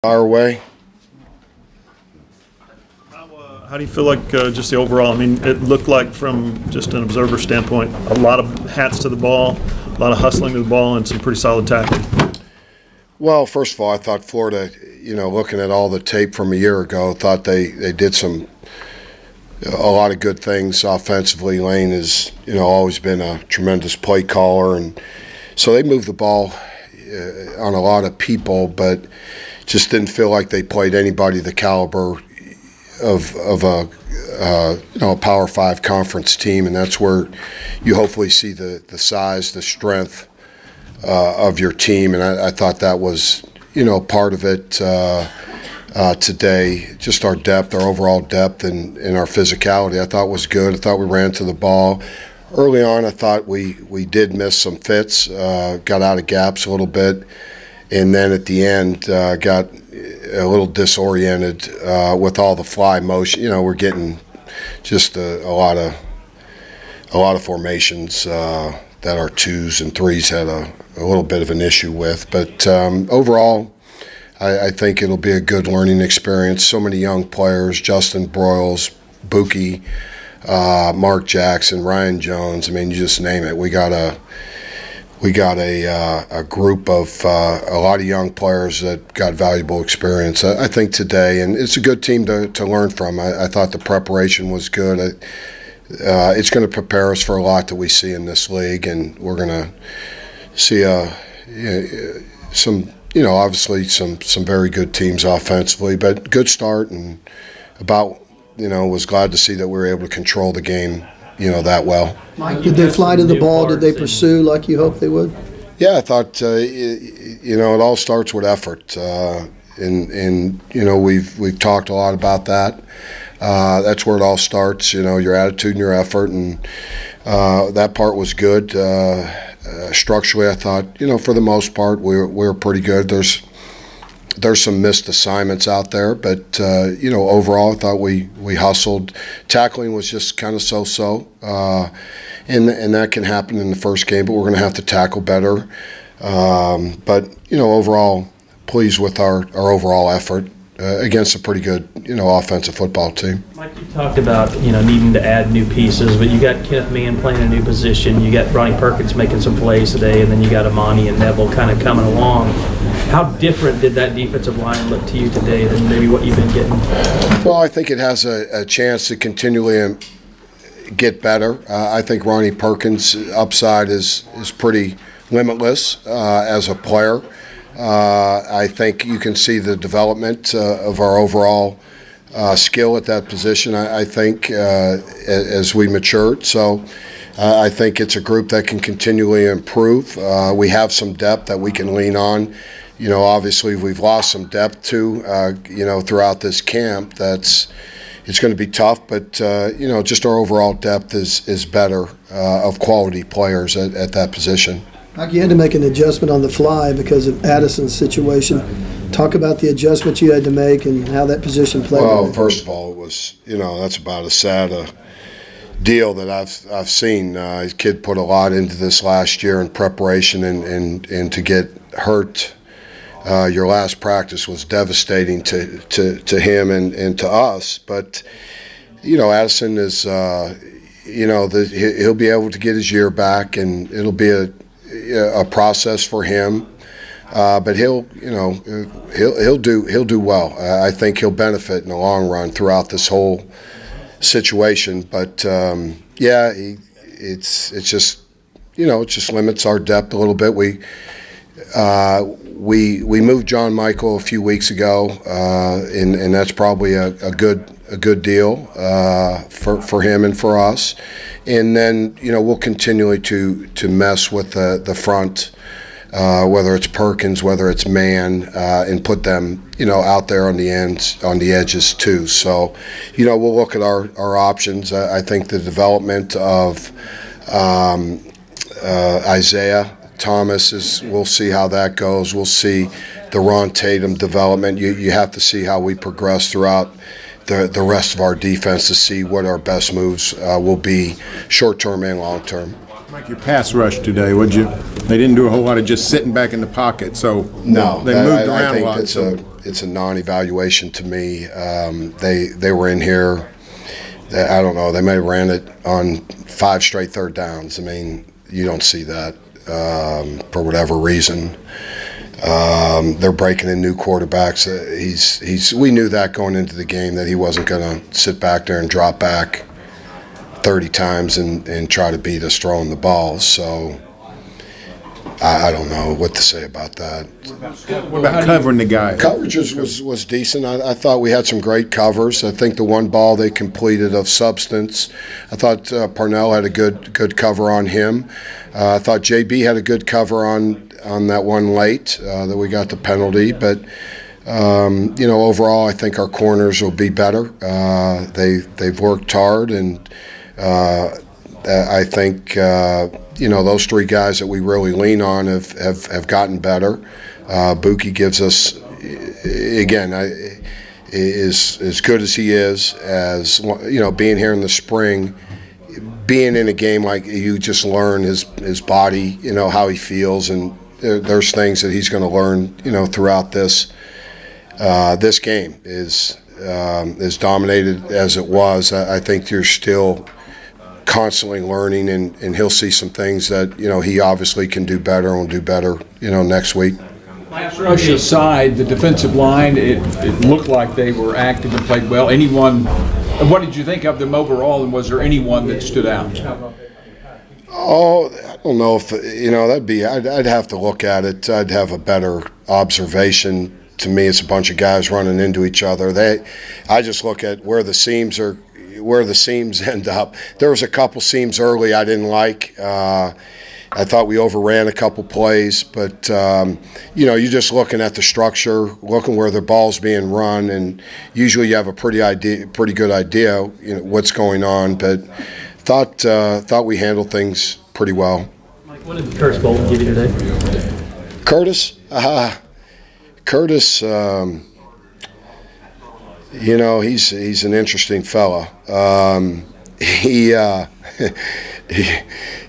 Our way. How do you feel like just the overall? I mean, it looked like from just an observer standpoint, a lot of hats to the ball, a lot of hustling to the ball, and some pretty solid tackling. Well, first of all, I thought Florida, looking at all the tape from a year ago, thought they did a lot of good things offensively. Lane has, always been a tremendous play caller, and so they moved the ball on a lot of people, but just didn't feel like they played anybody the caliber of a Power 5 conference team, and that's where you hopefully see the size, the strength of your team, and I thought that was part of it today. Just our depth, our overall depth, and our physicality I thought was good. I thought we ran to the ball. Early on, I thought we did miss some fits, got out of gaps a little bit, and then at the end got a little disoriented with all the fly motion. We're getting just a lot of formations that our twos and threes had a little bit of an issue with. But overall, I think it'll be a good learning experience. So many young players: Justin Broyles, Buki, Mark Jackson, Ryan Jones. I mean, you just name it. We got a group of a lot of young players that got valuable experience, I think, today, and it's a good team to learn from. I thought the preparation was good. It's going to prepare us for a lot that we see in this league, and we're going to see obviously some very good teams offensively, but good start, and was glad to see that we were able to control the game that well. Mike, did they fly to the ball? Did they pursue like you hoped they would? Yeah, I thought it all starts with effort, and we've talked a lot about that. That's where it all starts. Your attitude and your effort, and that part was good. Structurally, I thought for the most part we were pretty good. There's some missed assignments out there, but overall I thought we hustled. Tackling was just kind of so-so, and that can happen in the first game, but we're going to have to tackle better. But overall, pleased with our overall effort against a pretty good offensive football team. Mike, you talked about needing to add new pieces, but you got Kenneth Mann playing a new position, you got Ronnie Perkins making some plays today, and then you got Amani and Neville kind of coming along. How different did that defensive line look to you today than maybe what you've been getting? Well, I think it has a chance to continually get better. I think Ronnie Perkins' upside is pretty limitless as a player. I think you can see the development of our overall skill at that position, I think, as we matured. So I think it's a group that can continually improve. We have some depth that we can lean on. Obviously we've lost some depth too, throughout this camp. It's going to be tough, but just our overall depth is better of quality players at that position. Mike, you had to make an adjustment on the fly because of Addison's situation. Talk about the adjustments you had to make and how that position played. Well, first of all, it was that's about as sad a deal that I've seen. His kid put a lot into this last year in preparation, and to get hurt. Your last practice was devastating to him and to us. But Addison is he'll be able to get his year back, and it'll be a process for him. But he'll do well. I think he'll benefit in the long run throughout this whole situation. But it just limits our depth a little bit. We moved John Michael a few weeks ago, and that's probably a good deal for him and for us. And then we'll continually to mess with the front, whether it's Perkins, whether it's Mann, and put them out there on the ends, on the edges too. So we'll look at our options. I think the development of Isaiah Thomas we'll see how that goes. We'll see the Ron Tatum development. You have to see how we progress throughout the rest of our defense to see what our best moves will be, short term and long term. Like your pass rush today, would you? They didn't do a whole lot of just sitting back in the pocket, so No, they moved I around a lot. think it's a non-evaluation to me. They were in here. I don't know. They may have ran it on 5 straight third downs. I mean, you don't see that for whatever reason. They're breaking in new quarterbacks. We knew that going into the game, that he wasn't going to sit back there and drop back 30 times and try to beat us throwing the ball. So I don't know what to say about that. What about covering the guy? Coverage was decent. I thought we had some great covers. I think the one ball they completed of substance, I thought Parnell had a good cover on him. I thought JB had a good cover on that one late that we got the penalty. But overall, I think our corners will be better. They've worked hard, and I think those 3 guys that we really lean on have gotten better. Buki gives us, again, as good as he is, as being here in the spring, being in a game, like, you just learn his body, how he feels, and there's things that he's going to learn, throughout this game. Is as dominated as it was, I think you're still constantly learning, and he'll see some things that he obviously can do better and will do better next week. Pass rush aside, the defensive line, it looked like they were active and played well. What did you think of them overall, and was there anyone that stood out? Oh, I don't know if that'd be. I'd have to look at it. I'd have a better observation. To me, it's a bunch of guys running into each other. I just look at where the seams end up. There was a couple seams early I didn't like. I thought we overran a couple plays, but you're just looking at the structure, looking where the ball's being run, and usually you have a pretty good idea, what's going on. But thought we handled things pretty well. Mike, what did Curtis Bolton give you today? Curtis, he's an interesting fella.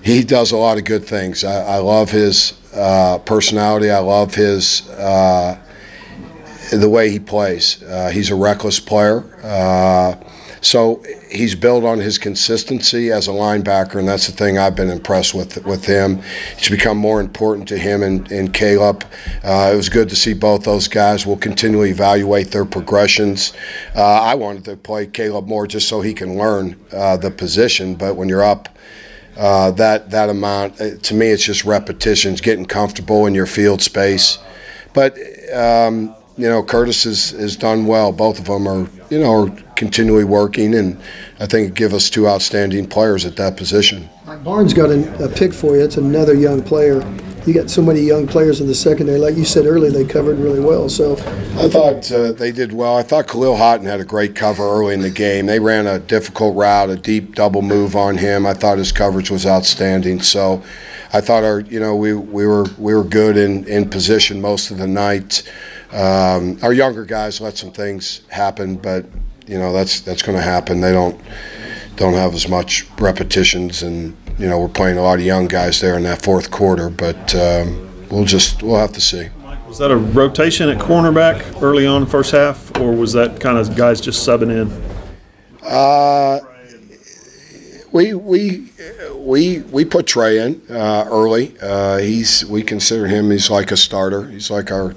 He does a lot of good things. I love his personality. I love his the way he plays. He's a reckless player. So he's built on his consistency as a linebacker, and that's the thing I've been impressed with him. It's become more important to him and Caleb. It was good to see both those guys. We'll continually evaluate their progressions. I wanted to play Caleb more just so he can learn the position, but when you're up that amount, to me it's just repetitions, getting comfortable in your field space. But Curtis has done well. Both of them are continually working, and I think it gives us 2 outstanding players at that position. Barnes got a pick for you. It's another young player. You got so many young players in the secondary. Like you said earlier, they covered really well. So I thought they did well. I thought Khalil Houghton had a great cover early in the game. They ran a difficult route, a deep double move on him. I thought his coverage was outstanding. So I thought we were good in position most of the night. Our younger guys let some things happen, but that's going to happen. They don't have as much repetitions, and we're playing a lot of young guys there in that fourth quarter. But we'll have to see. Was that a rotation at cornerback early on in the first half, or was that kind of guys just subbing in? We put Trey in early. We consider him. He's like a starter. He's like a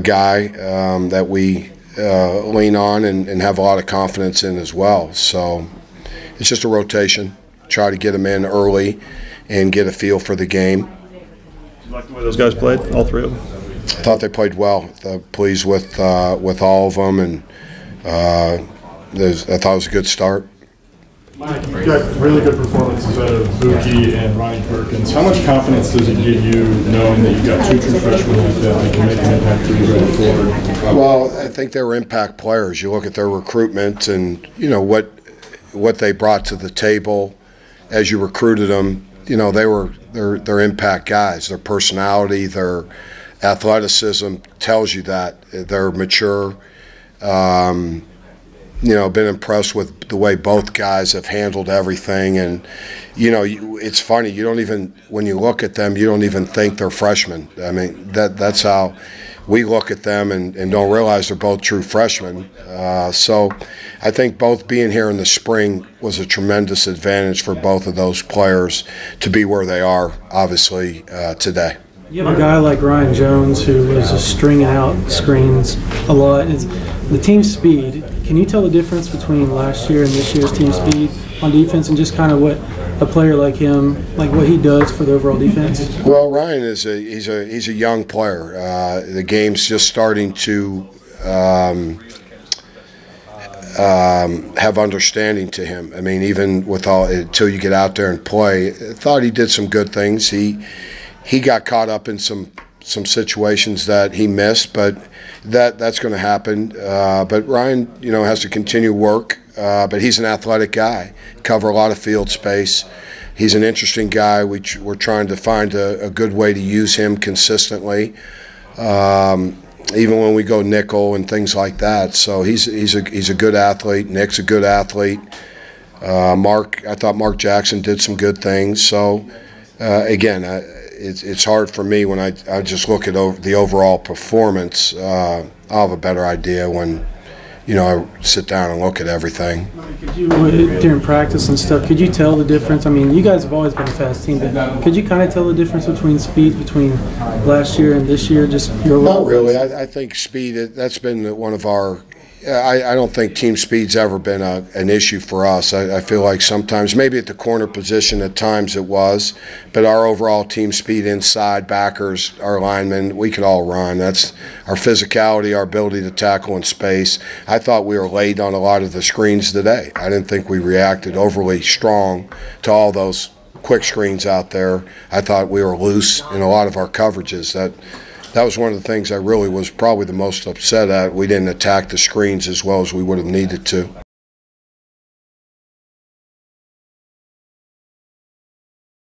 guy that we lean on and have a lot of confidence in as well. So it's just a rotation. Try to get him in early and get a feel for the game. You like the way those guys played, all 3 of them? I thought they played well. Pleased with all of them, and I thought it was a good start. Mike, you've got really good performances out of Buki and Ronnie Perkins. How much confidence does it give you knowing that you've got 2 true freshmen like that can make an impact for you going forward? Well, I think they were impact players. You look at their recruitment and what they brought to the table as you recruited them. They're impact guys. Their personality, their athleticism tells you that they're mature. been impressed with the way both guys have handled everything. And, it's funny, you don't even, when you look at them, you don't even think they're freshmen. I mean, that's how we look at them and don't realize they're both true freshmen. So I think both being here in the spring was a tremendous advantage for both of those players to be where they are, obviously, today. You have a guy like Ryan Jones who was just stringing out screens a lot. The team speed, can you tell the difference between last year and this year's team speed on defense, and just kind of what a player like him, like what he does for the overall defense? Well, Ryan he's a young player. The game's just starting to have understanding to him. I mean, even with all until you get out there and play, I thought he did some good things. He got caught up in some situations that he missed, but that's going to happen. But Ryan, has to continue work. But he's an athletic guy. Cover a lot of field space. He's an interesting guy. We're trying to find a good way to use him consistently, even when we go nickel and things like that. So he's a good athlete. Nick's a good athlete. I thought Mark Jackson did some good things. So again, it's hard for me when I just look at the overall performance. I'll have a better idea when I sit down and look at everything. Could you, during practice and stuff, could you tell the difference? I mean, you guys have always been a fast team, but could you kind of tell the difference between speed between last year and this year? Just your Not really. I think speed, that's been one of our – I don't think team speed's ever been an issue for us. I feel like sometimes, maybe at the corner position at times it was, but our overall team speed inside, backers, our linemen, we could all run. That's our physicality, our ability to tackle in space. I thought we were late on a lot of the screens today. I didn't think we reacted overly strong to all those quick screens out there. I thought we were loose in a lot of our coverages. That was one of the things I really was probably the most upset at. We didn't attack the screens as well as we would have needed to.